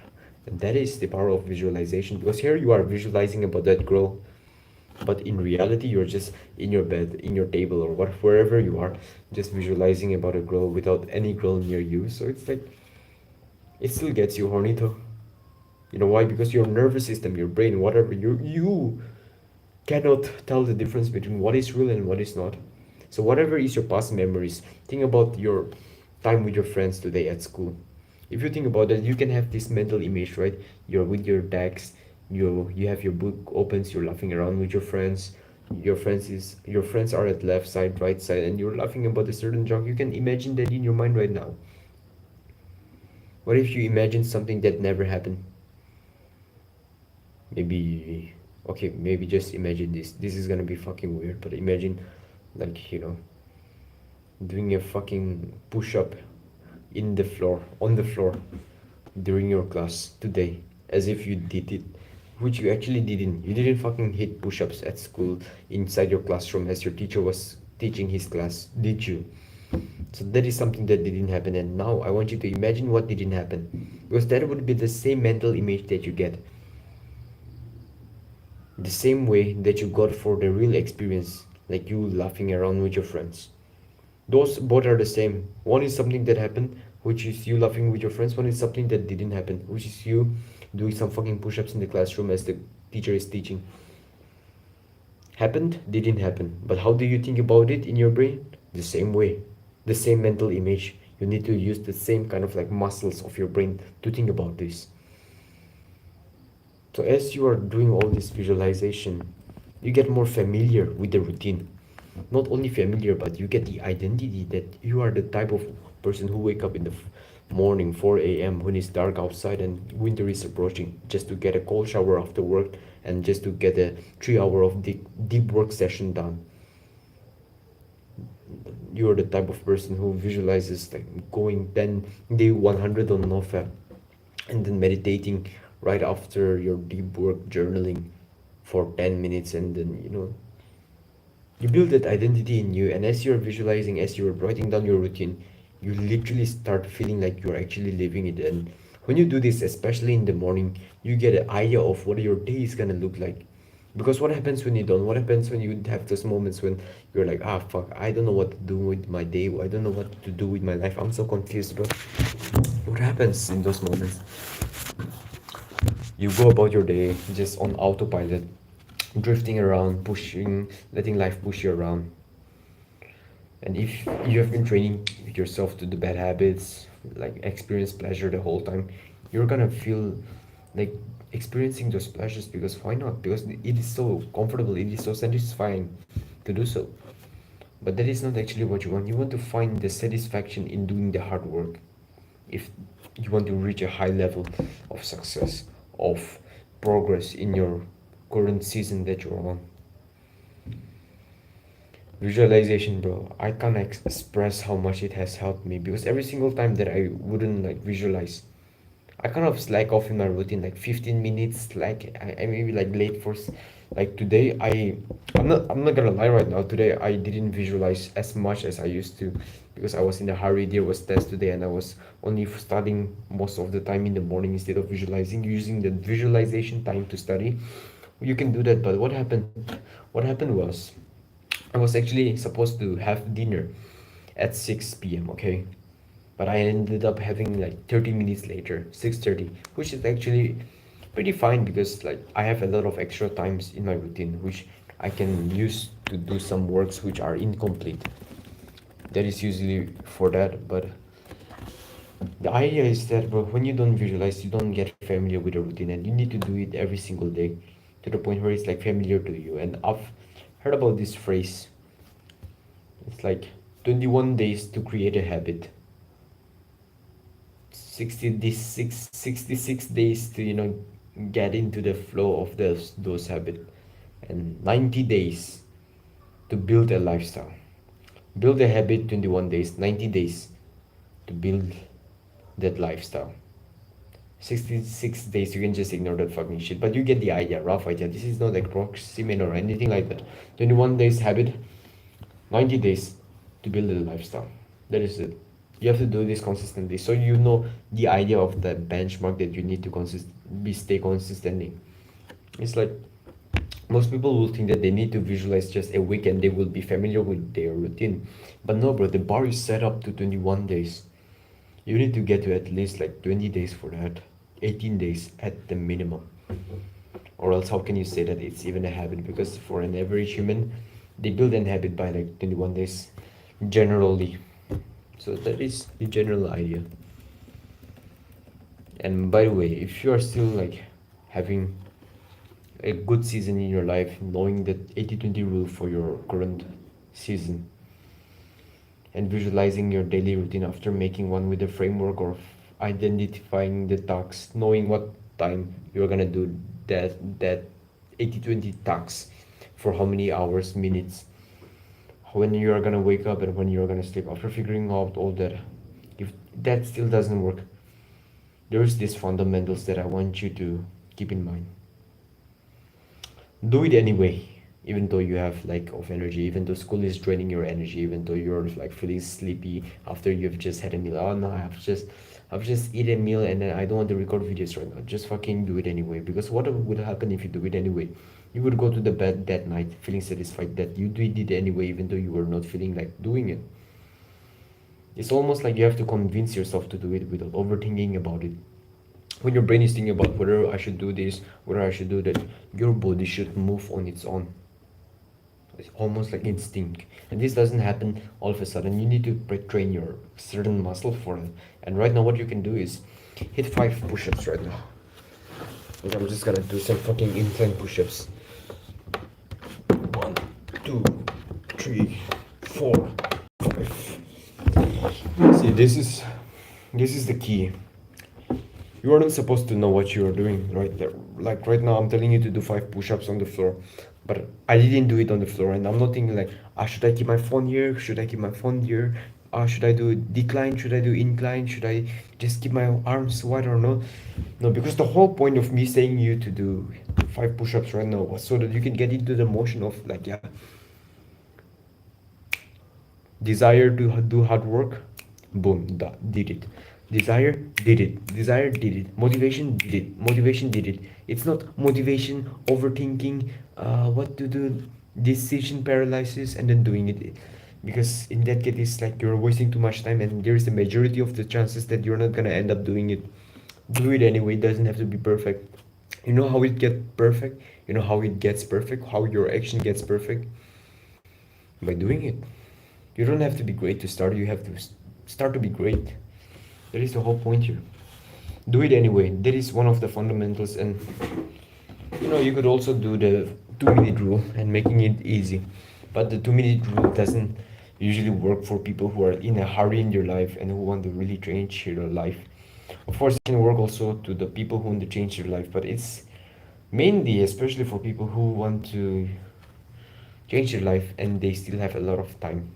And that is the power of visualization because here you are visualizing about that girl, but in reality you're just in your bed, in your table, or wherever you are, just visualizing about a girl without any girl near you. So it's like it still gets you horny though. You know why? Because your nervous system, your brain, whatever, you cannot tell the difference between what is real and what is not. So whatever is your past memories, think about your time with your friends today at school. If you think about that, you can have this mental image, right? You're with your decks, you have your book opens, you're laughing around with your friends. Your friends are at left side, right side, and you're laughing about a certain joke. You can imagine that in your mind right now. What if you imagine something that never happened? Maybe okay, maybe just imagine this. This is gonna be fucking weird, but imagine like, doing a fucking push up in the floor, on the floor during your class today, as if you did it, which you actually didn't. You didn't fucking hit push ups at school inside your classroom as your teacher was teaching his class, did you? So that is something that didn't happen, and now I want you to imagine what didn't happen because that would be the same mental image that you get, the same way that you got for the real experience, like you laughing around with your friends. Those both are the same. One is something that happened, which is you laughing with your friends. One is something that didn't happen, which is you doing some fucking push-ups in the classroom as the teacher is teaching. Happened, didn't happen. But how do you think about it in your brain? The same way. The same mental image. You need to use the same kind of like muscles of your brain to think about this. So as you are doing all this visualization, you get more familiar with the routine. Not only familiar, but you get the identity that you are the type of person who wake up in the morning 4 a.m. when it's dark outside and winter is approaching, just to get a cold shower after work and just to get a 3 hour of deep work session done. You are the type of person who visualizes like going then day 100 on NoFap and then meditating right after your deep work journaling for 10 minutes, and then you build that identity in you, and as you're visualizing, as you're writing down your routine, you literally start feeling like you're actually living it. And when you do this, especially in the morning, you get an idea of what your day is gonna look like. Because what happens when you don't? What happens when you have those moments when you're like, ah, fuck, I don't know what to do with my day. I don't know what to do with my life. I'm so confused, bro. What happens in those moments? You go about your day just on autopilot, drifting around, pushing, letting life push you around. And if you have been training yourself to the bad habits, like experience pleasure the whole time, you're gonna feel like experiencing those pleasures because why not? Because it is so comfortable, it is so satisfying to do so. But that is not actually what you want. You want to find the satisfaction in doing the hard work. If you want to reach a high level of success, of progress in your current season that you're on. Visualization, bro, I can't express how much it has helped me because every single time that I wouldn't like visualize, I kind of slack off in my routine, like 15 minutes, like I maybe like late for like today. I'm not gonna lie right now, today I didn't visualize as much as I used to because I was in a hurry. There was test today and I was only studying most of the time in the morning instead of visualizing, using the visualization time to study. You can do that, but what happened was I was actually supposed to have dinner at 6 p.m., okay? But I ended up having like 30 minutes later, 6:30, which is actually pretty fine because like I have a lot of extra times in my routine which I can use to do some works which are incomplete. That is usually for that, but the idea is that, bro, when you don't visualize, you don't get familiar with the routine, and you need to do it every single day to the point where it's like familiar to you. And I've heard about this phrase. It's like 21 days to create a habit, 66 days to get into the flow of those habits, and 90 days to build a lifestyle. Build a habit 21 days, 90 days to build that lifestyle. 66 days you can just ignore that fucking shit, but you get the idea, rough idea. This is not like approximate or anything like that. 21 days habit, 90 days to build a lifestyle. That is it. You have to do this consistently so you know the idea of the benchmark that you need to stay consistent in. It's like most people will think that they need to visualize just a week and they will be familiar with their routine, but no, bro, the bar is set up to 21 days. You need to get to at least like 20 days for that, 18 days at the minimum. Or else, how can you say that it's even a habit? Because for an average human, they build an habit by like 21 days generally. So that is the general idea. And by the way, if you are still like having a good season in your life, knowing that 80/20 rule for your current season, and visualizing your daily routine after making one with the framework of identifying the tasks, knowing what time you're gonna do that 80/20 tasks, for how many hours, minutes, when you're gonna wake up and when you're gonna sleep. After figuring out all that, if that still doesn't work, there's these fundamentals that I want you to keep in mind. Do it anyway, even though you have lack of energy, even though school is draining your energy, even though you're like feeling sleepy after you've just had a meal. Oh no, I've just eaten a meal and then I don't want to record videos right now. Just fucking do it anyway, because what would happen if you do it anyway? You would go to the bed that night feeling satisfied that you did it anyway, even though you were not feeling like doing it. It's almost like you have to convince yourself to do it without overthinking about it. When your brain is thinking about whether I should do this, whether I should do that, your body should move on its own. It's almost like instinct, and this doesn't happen all of a sudden. You need to train your certain muscle for it. And right now what you can do is hit 5 push-ups right now. Like I'm just gonna do some fucking incline push-ups. 1, 2, 3, 4, 5. See, this is the key. You are not supposed to know what you are doing right there. Like right now I'm telling you to do 5 push-ups on the floor, but I didn't do it on the floor, and I'm not thinking like, should I keep my phone here, should I keep my phone here, should I do decline, should I do incline, should I just keep my arms wide or not? No, because the whole point of me saying you to do 5 push-ups right now was so that you can get into the motion of like, yeah, desire to do hard work, boom, did it. Desire, did it. Desire, did it. Motivation, did it. Motivation, did it. It's not motivation, overthinking, what to do, decision paralysis, and then doing it. Because in that case, it's like you're wasting too much time, and there's a majority of the chances that you're not gonna end up doing it. Do it anyway. It doesn't have to be perfect. You know how it gets perfect? You know how it gets perfect? How your action gets perfect? By doing it. You don't have to be great to start. You have to start to be great. That is the whole point here. Do it anyway. That is one of the fundamentals. And you could also do the 2-minute rule and making it easy. But the 2-minute rule doesn't usually work for people who are in a hurry in their life and who want to really change their life. Of course, it can work also to the people who want to change their life, but it's mainly, especially for people who want to change their life and they still have a lot of time,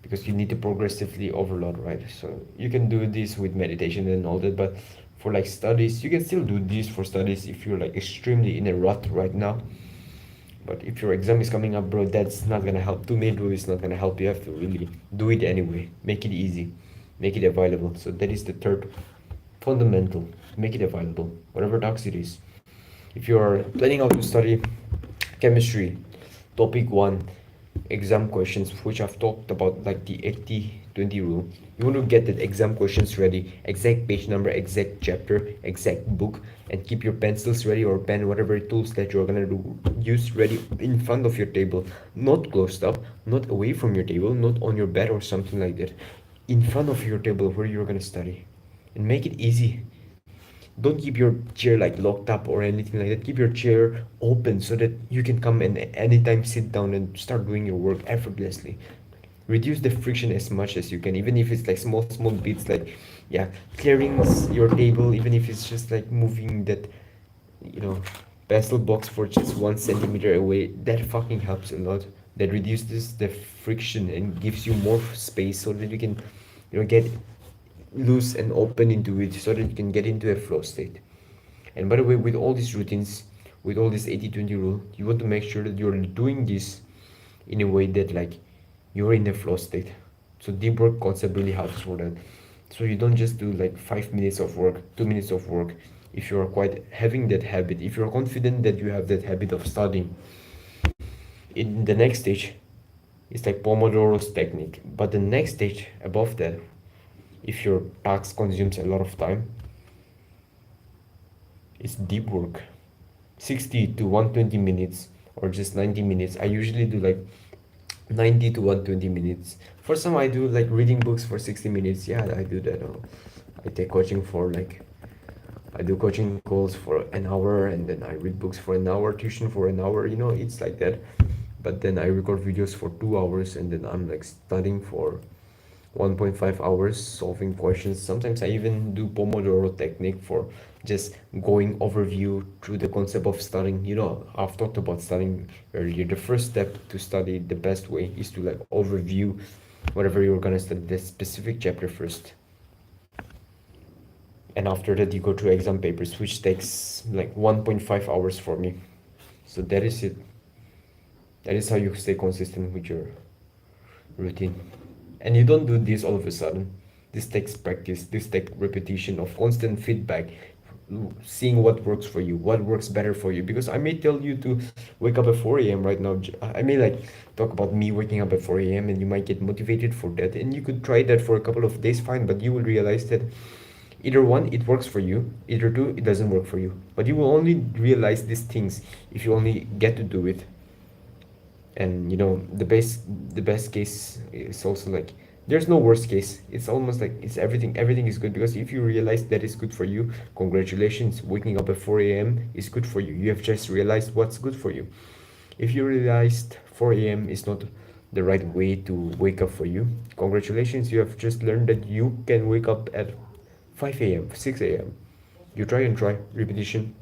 because you need to progressively overload, right? So you can do this with meditation and all that, but for like studies, you can still do this for studies if you're like extremely in a rut right now. But if your exam is coming up, bro, that's not gonna help. 2-minute rule is not gonna help. You have to really do it anyway. Make it easy, make it available. So that is the third fundamental. Make it available, whatever task it is. If you are planning how to study chemistry, topic 1, exam questions, which I've talked about, like the 80-20 rule. You want to get the exam questions ready, exact page number, exact chapter, exact book, and keep your pencils ready, or pen, whatever tools that you're gonna use ready in front of your table, not closed up, not away from your table, not on your bed or something like that, in front of your table where you're gonna study, and make it easy. Don't keep your chair like locked up or anything like that. Keep your chair open so that you can come and anytime sit down and start doing your work effortlessly. Reduce the friction as much as you can, even if it's like small bits, like, yeah, clearing your table, even if it's just like moving that, you know, pencil box for just 1 centimeter away. That fucking helps a lot. That reduces the friction and gives you more space so that you can, get loose and open into it, so that you can get into a flow state. And by the way, with all these routines, with all this 80-20 rule, you want to make sure that you're doing this in a way that like you're in a flow state. So deep work concept really helps for that. So you don't just do like 5 minutes of work, 2 minutes of work. If you're quite having that habit, if you're confident that you have that habit of studying, in the next stage, it's like Pomodoro's technique. But the next stage above that, if your task consumes a lot of time, it's deep work. 60 to 120 minutes or just 90 minutes. I usually do like 90 to 120 minutes. For some, I do like reading books for 60 minutes. Yeah, I do that. I take coaching for like, I do coaching calls for an hour, and then I read books for an hour, tuition for an hour. It's like that. But then I record videos for 2 hours, and then I'm like studying for 1.5 hours, solving questions. Sometimes I even do Pomodoro technique for just going overview through the concept of studying. I've talked about studying earlier. The first step to study the best way is to like overview whatever you're gonna study, the specific chapter first. And after that, you go through exam papers, which takes like 1.5 hours for me. So that is it. That is how you stay consistent with your routine. And you don't do this all of a sudden. This takes practice, this takes repetition of constant feedback, seeing what works for you, what works better for you. Because I may tell you to wake up at 4 a.m. right now. I may like talk about me waking up at 4 a.m. and you might get motivated for that. And you could try that for a couple of days, fine, but you will realize that either one, it works for you, either two, it doesn't work for you. But you will only realize these things if you only get to do it. And the best case is also like, there's no worst case. It's almost like it's everything is good, because if you realize that is good for you, congratulations. Waking up at 4 a.m. is good for you. You have just realized what's good for you. If you realized 4 a.m. is not the right way to wake up for you, congratulations. You have just learned that you can wake up at 5 a.m., 6 a.m. You try and try repetition.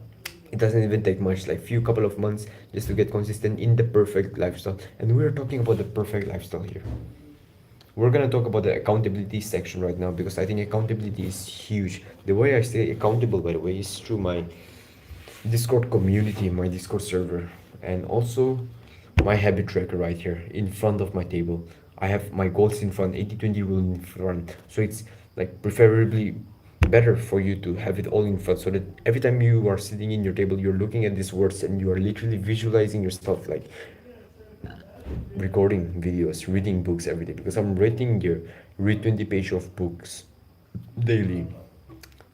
It doesn't even take much, like few couple of months, just to get consistent in the perfect lifestyle. And we're talking about the perfect lifestyle here. We're gonna talk about the accountability section right now, because I think accountability is huge. The way I stay accountable, by the way, is through my Discord community, my Discord server, and also my habit tracker right here in front of my table. I have my goals in front, 80-20 rule in front. So it's like preferably better for you to have it all in front, so that every time you are sitting in your table, you're looking at these words and you are literally visualizing yourself like recording videos, reading books every day. Because I'm writing here, read 20 pages of books daily.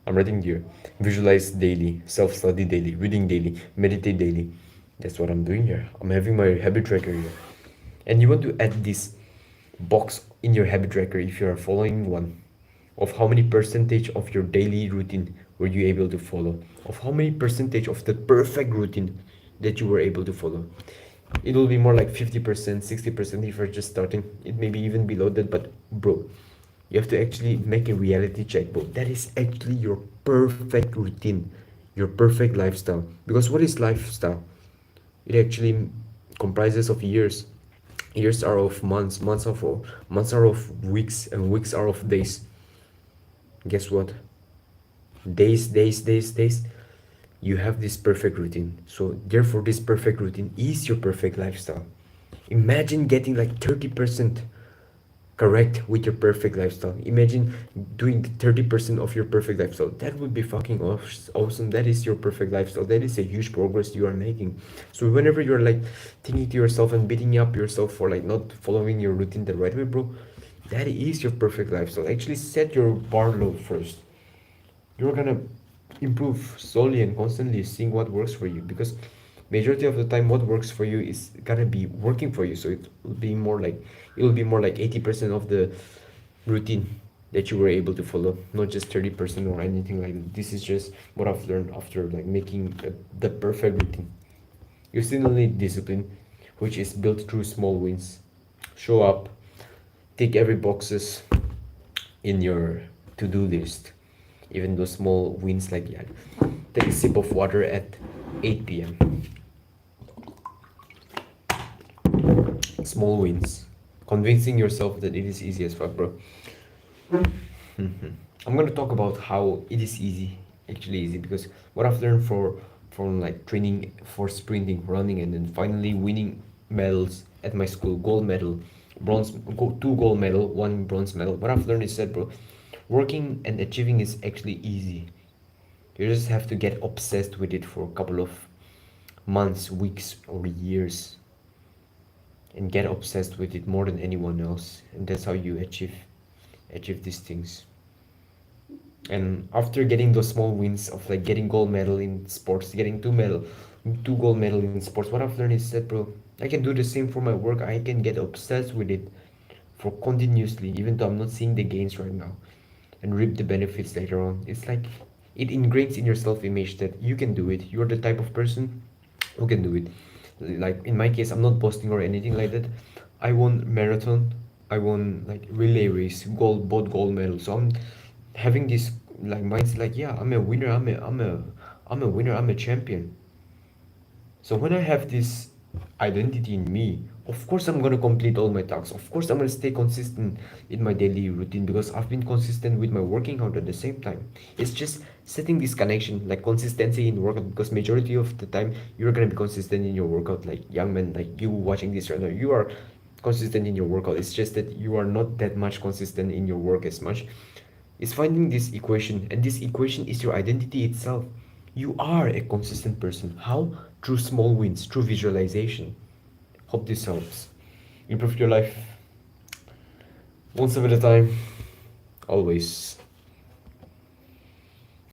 I'm writing here, visualize daily, self-study daily, reading daily, meditate daily. That's what I'm doing here. I'm having my habit tracker here. And you want to add this box in your habit tracker, if you are following one, of how many percentage of your daily routine were you able to follow, of how many percentage of the perfect routine that you were able to follow. It will be more like 50%, 60% if you're just starting. It may be even below that, but bro, you have to actually make a reality check, bro. That is actually your perfect routine, your perfect lifestyle. Because what is lifestyle? It actually comprises of years. Years are of months, months are of weeks, and weeks are of days. Guess what? Days. You have this perfect routine. So therefore, this perfect routine is your perfect lifestyle. Imagine getting like 30%, correct with your perfect lifestyle. Imagine doing 30% of your perfect lifestyle. That would be fucking awesome. That is your perfect lifestyle. That is a huge progress you are making. So whenever you're like thinking to yourself and beating up yourself for like not following your routine the right way, bro, that is your perfect lifestyle. Actually set your bar low first. You're gonna improve slowly and constantly, seeing what works for you, because majority of the time what works for you is gonna be working for you. So it will be more like 80% of the routine that you were able to follow, not just 30% or anything like that. This is just what I've learned after like making the perfect routine. You still need discipline, which is built through small wins. Show up, tick every boxes in your to-do list, even those small wins, like, yeah, take a sip of water at 8 p.m. Small wins, convincing yourself that it is easy as fuck, bro. I'm gonna talk about how it is easy, actually easy, because what I've learned from like training for sprinting, running, and then finally winning medals at my school, gold medal, two gold medal, one bronze medal. What I've learned is that, bro, working and achieving is actually easy. You just have to get obsessed with it for a couple of months, weeks, or years, and get obsessed with it more than anyone else, and that's how you achieve these things. And after getting those small wins of like getting gold medal in sports, getting two gold medal in sports, what I've learned is that, bro, I can do the same for my work. I can get obsessed with it for continuously, even though I'm not seeing the gains right now, and reap the benefits later on. It's like it ingrains in your self-image that you can do it. You're the type of person who can do it. Like in my case, I'm not boasting or anything like that. I won marathon, I won like relay race, both gold medals. So I'm having this like mindset, like, yeah, I'm a winner, I'm a winner, I'm a champion. So when I have this identity in me, of course I'm gonna complete all my tasks. Of course I'm gonna stay consistent in my daily routine, because I've been consistent with my working out at the same time. It's just setting this connection, like consistency in workout, because majority of the time you're gonna be consistent in your workout. Like young men, like you watching this right now, you are consistent in your workout. It's just that you are not that much consistent in your work as much. It's finding this equation, and this equation is your identity itself. You are a consistent person. How? Through small wins, through visualization. Hope this helps. Improve your life one step at a time, always.